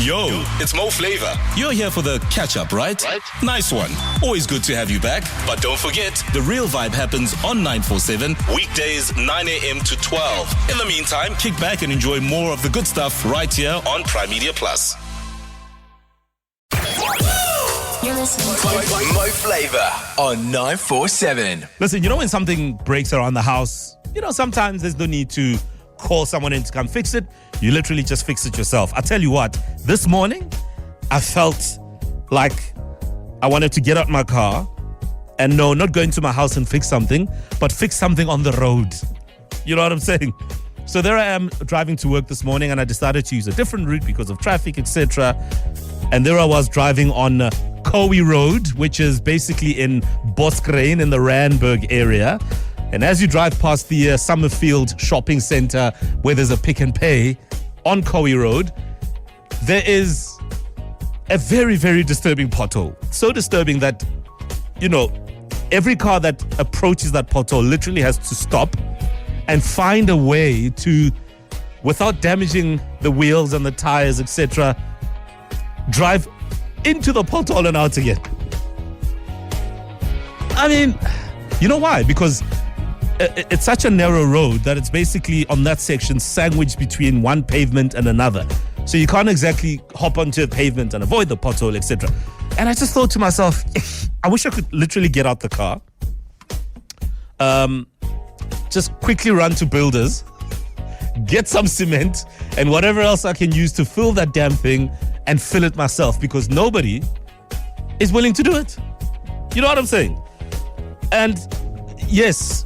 Yo, it's Mo Flava. You're here for the catch-up, right? Nice one. Always good to have you back. But don't forget, the real vibe happens on 947, weekdays 9 a.m. to 12. In the meantime, kick back and enjoy more of the good stuff right here on Prime Media Plus. You're listening to Mo Flava on 947. Listen, you know when something breaks around the house, sometimes there's no need to call someone in to come fix it. You literally just fix it yourself. I tell you what, this morning, I felt like I wanted to get out my car and no, not go into my house and fix something, but fix something on the road. You know what I'm saying? So there I am driving to work this morning and I decided to use a different route because of traffic, etc. And there I was driving on Kowie Road, which is basically in Boskruin in the Randburg area. And as you drive past the Summerfield shopping center where there's a Pick and Pay on Kowie Road, there is a very, very disturbing pothole. So disturbing that, every car that approaches that pothole literally has to stop and find a way to, without damaging the wheels and the tires, etc., drive into the pothole and out again. I mean, you know why? Because it's such a narrow road that it's basically on that section sandwiched between one pavement and another. So you can't exactly hop onto a pavement and avoid the pothole, etc. And I just thought to myself, I wish I could literally get out the car, just quickly run to Builders, get some cement and whatever else I can use to fill that damn thing and fill it myself, because nobody is willing to do it. You know what I'm saying? And yes,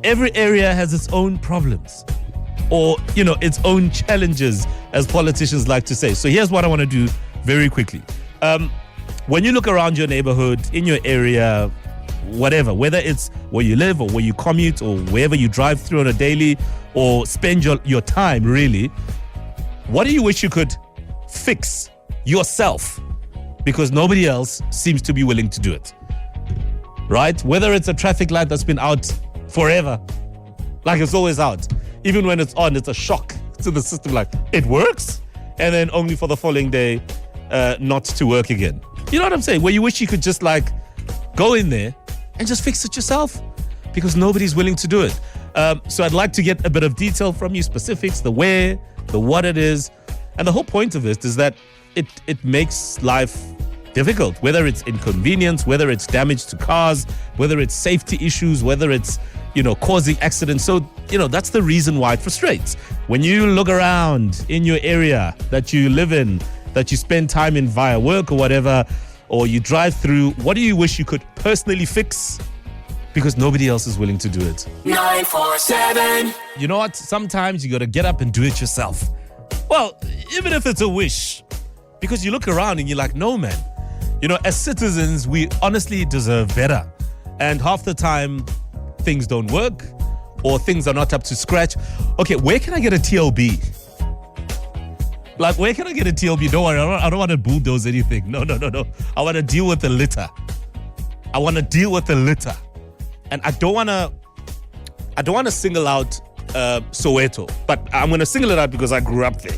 every area has its own problems or, its own challenges, as politicians like to say. So here's what I want to do very quickly. When you look around your neighborhood, in your area, whatever, whether it's where you live or where you commute or wherever you drive through on a daily or spend your time, really, what do you wish you could fix yourself? Because nobody else seems to be willing to do it. Right? Whether it's a traffic light that's been out forever, like it's always out. Even when it's on, it's a shock to the system, like it works, and then only for the following day not to work again. You know what I'm saying? Where you wish you could just go in there and just fix it yourself, because nobody's willing to do it. So I'd like to get a bit of detail from you, specifics, the where, the what it is. And the whole point of this is that it makes life difficult, whether it's inconvenience, whether it's damage to cars, whether it's safety issues, whether it's, causing accidents. So, that's the reason why it frustrates. When you look around in your area that you live in, that you spend time in via work or whatever, or you drive through, what do you wish you could personally fix? Because nobody else is willing to do it. 947. You know what? Sometimes you got to get up and do it yourself. Well, even if it's a wish, because you look around and you're like, no, man. As citizens, we honestly deserve better. And half the time, things don't work or things are not up to scratch. Okay, where can I get a TLB? Where can I get a TLB? Don't worry, I don't want to bulldoze anything. No. I want to deal with the litter. And I don't want to single out Soweto, but I'm going to single it out because I grew up there.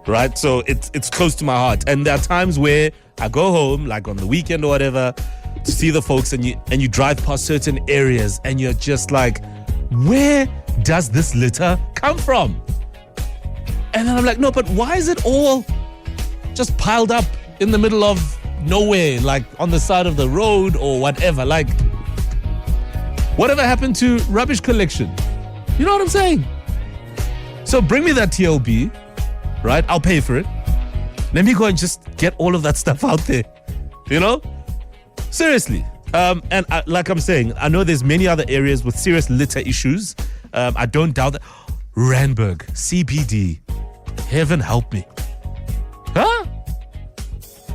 Right? So it's close to my heart. And there are times where I go home, like on the weekend or whatever, to see the folks, and you drive past certain areas and you're just like, where does this litter come from? And then I'm like, no, but why is it all just piled up in the middle of nowhere, like on the side of the road or whatever? Like, whatever happened to rubbish collection? You know what I'm saying? So bring me that TLB, right? I'll pay for it. Let me go and just get all of that stuff out there, Seriously. And like I'm saying, I know there's many other areas with serious litter issues. I don't doubt that. Randburg, CBD, heaven help me. Huh?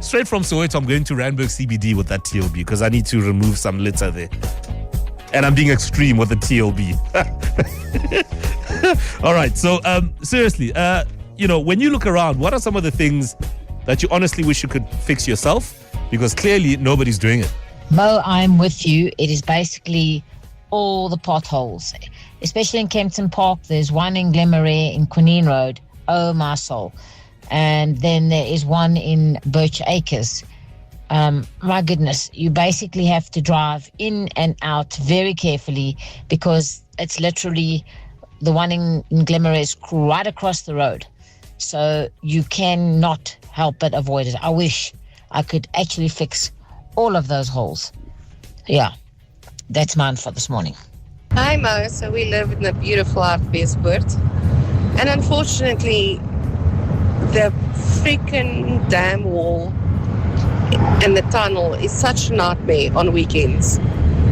Straight from Soweto, I'm going to Randburg CBD with that TLB because I need to remove some litter there. And I'm being extreme with the TLB. All right, so seriously, when you look around, what are some of the things that you honestly wish you could fix yourself? Because clearly nobody's doing it. Mo, I'm with you. It is basically all the potholes, especially in Kempton Park. There's one in Glenmarais in Kowie Road. Oh, my soul. And then there is one in Birch Acres. My goodness, you basically have to drive in and out very carefully because it's literally the one in Glimmer is right across the road. So you cannot help but avoid it. I wish I could actually fix all of those holes. Yeah, that's mine for this morning. Hi Mo, so we live in the beautiful Hartbeespoort. And unfortunately, the freaking dam wall and the tunnel is such a nightmare on weekends.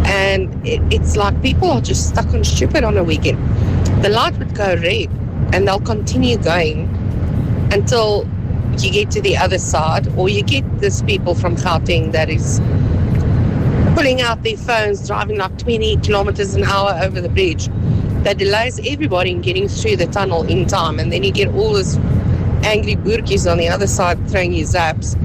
And it's like people are just stuck on stupid on a weekend. The light would go red and they'll continue going until you get to the other side, or you get these people from Gauteng that is pulling out their phones, driving like 20 kilometers an hour over the bridge. That delays everybody in getting through the tunnel in time, and then you get all this angry boertjies on the other side throwing you zaps.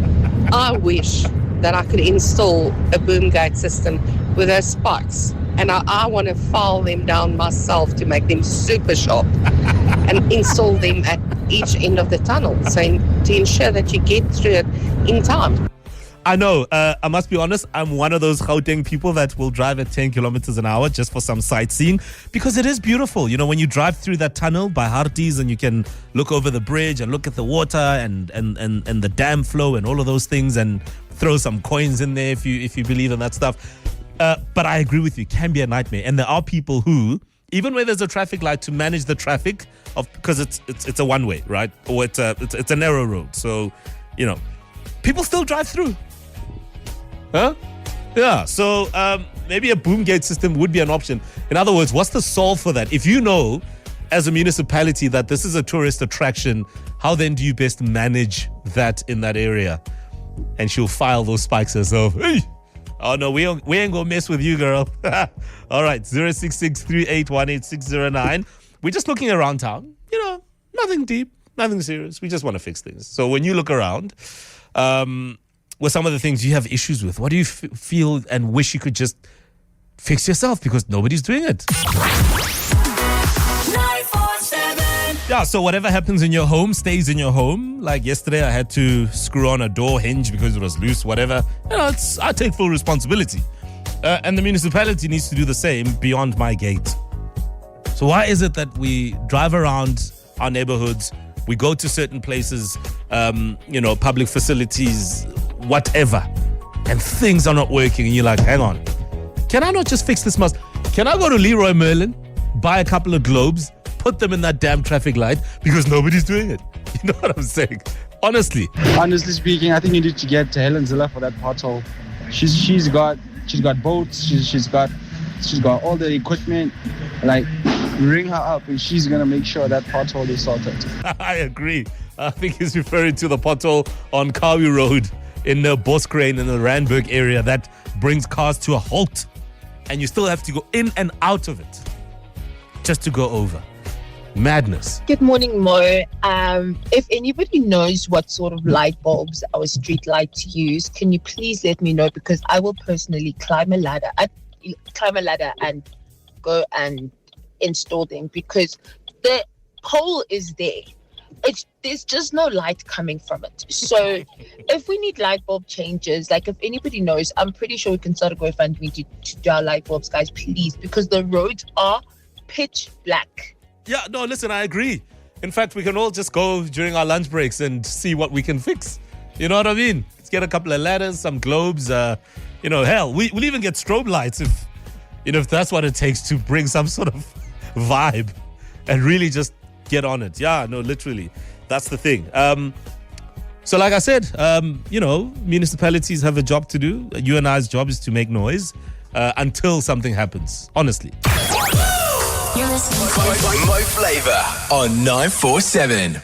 I wish that I could install a boom gate system with those spikes, and I want to file them down myself to make them super sharp and install them at each end of the tunnel, so to ensure that you get through it in time. I know. I must be honest. I'm one of those Gauteng people that will drive at 10 kilometers an hour just for some sightseeing, because it is beautiful. You know, when you drive through that tunnel by Harties and you can look over the bridge and look at the water and the dam flow and all of those things, and throw some coins in there if you believe in that stuff. But I agree with you. It can be a nightmare. And there are people who, even where there's a traffic light, to manage the traffic because it's a one way, right? Or it's a narrow road. So, you know, people still drive through. Huh? Yeah, so maybe a boom gate system would be an option. In other words, what's the solve for that? If you know as a municipality that this is a tourist attraction, how then do you best manage that in that area? And she'll file those spikes herself. Hey! Oh no, we ain't gonna mess with you, girl. All right, 0663818609. We're just looking around town. You know, nothing deep, nothing serious. We just want to fix things. So when you look around, with some of the things you have issues with, what do you feel and wish you could just fix yourself because nobody's doing it? 947. Yeah, so whatever happens in your home stays in your home. Like yesterday, I had to screw on a door hinge because it was loose, whatever. You know, I take full responsibility. And the municipality needs to do the same beyond my gate. So why is it that we drive around our neighborhoods, we go to certain places, public facilities, whatever, and things are not working, and you're like, hang on, can I not just fix this must? Can I go to Leroy Merlin, buy a couple of globes, put them in that damn traffic light because nobody's doing it? You know what I'm saying? Honestly speaking, I think you need to get to Helen Zilla for that pothole. She's got boats, she's got all the equipment. Like, ring her up and she's gonna make sure that pothole is sorted. I agree. I think he's referring to the pothole on Kowie Road in the Boskruin in the Randburg area that brings cars to a halt, and you still have to go in and out of it just to go over. Madness. Good morning, Mo. If anybody knows what sort of light bulbs our street lights use, can you please let me know, because I will personally climb a ladder and go and install them, because the pole is there. There's just no light coming from it. So if we need light bulb changes, like if anybody knows, I'm pretty sure we can start a GoFundMe to do our light bulbs, guys, please, because the roads are pitch black. Yeah, no, listen, I agree. In fact, we can all just go during our lunch breaks and see what we can fix. You know what I mean? Let's get a couple of ladders, some globes, hell, we'll even get strobe lights if that's what it takes to bring some sort of vibe and really just get on it. Yeah, no, literally. That's the thing. So like I said, municipalities have a job to do. You and I's job is to make noise until something happens, honestly. You're listening to Mo Flava on 947.